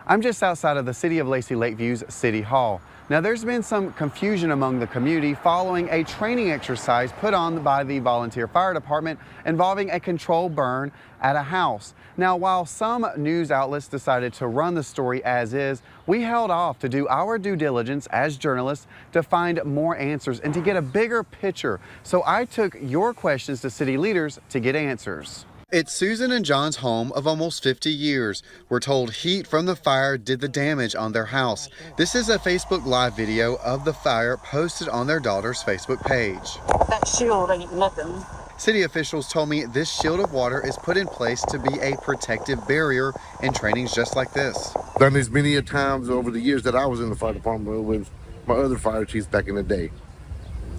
I'm just outside of the City of Lacy Lakeview's City Hall. Now, there's been some confusion among the community following a training exercise put on by the volunteer fire department involving a controlled burn at a house. Now, while some news outlets decided to run the story as is, we held off to do our due diligence as journalists to find more answers and to get a bigger picture. So I took your questions to city leaders to get answers. It's Susan and John's home of almost 50 years. We're told heat from the fire did the damage on their house. This is a Facebook Live video of the fire posted on their daughter's Facebook page. That shield ain't nothing. City officials told me this shield of water is put in place to be a protective barrier in trainings just like this. Done this many a times over the years that I was in the fire department with my other fire chiefs back in the day.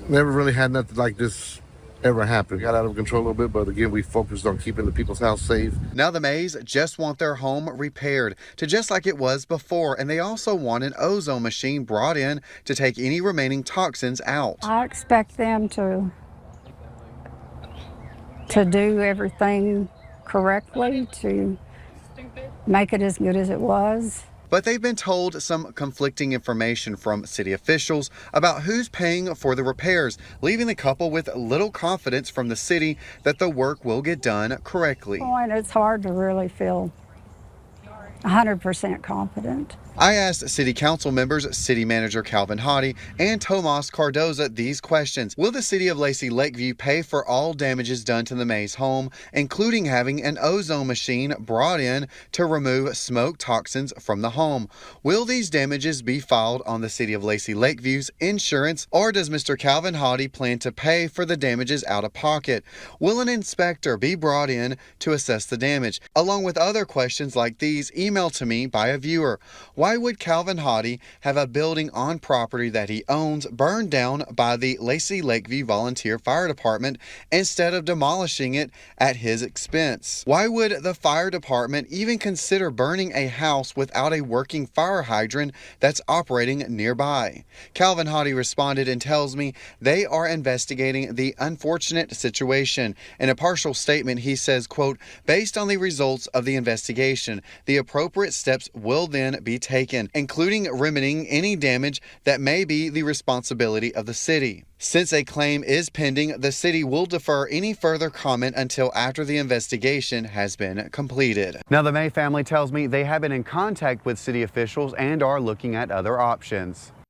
Never really had nothing like this ever happened. Got out of control a little bit, but again, we focused on keeping the people's house safe. Now the Mays just want their home repaired to just like it was before, and they also want an ozone machine brought in to take any remaining toxins out. I expect them to do everything correctly to make it as good as it was. But they've been told some conflicting information from city officials about who's paying for the repairs, leaving the couple with little confidence from the city that the work will get done correctly. Oh, and it's hard to really feel 100% confident. I asked City Council members, City Manager Calvin Hottie and Tomas Cardoza these questions. Will the City of Lacy Lakeview pay for all damages done to the Mays home, including having an ozone machine brought in to remove smoke toxins from the home? Will these damages be filed on the City of Lacy Lakeview's insurance, or does Mr. Calvin Hottie plan to pay for the damages out of pocket? Will an inspector be brought in to assess the damage? Along with other questions like these emailed to me by a viewer. Why would Calvin Hottie have a building on property that he owns burned down by the Lacy Lakeview Volunteer Fire Department instead of demolishing it at his expense? Why would the fire department even consider burning a house without a working fire hydrant that's operating nearby? Calvin Hottie responded and tells me they are investigating the unfortunate situation. In a partial statement, he says, quote, based on the results of the investigation, the appropriate steps will then be taken, including remedying any damage that may be the responsibility of the city. Since a claim is pending, the city will defer any further comment until after the investigation has been completed. Now, the May family tells me they have been in contact with city officials and are looking at other options.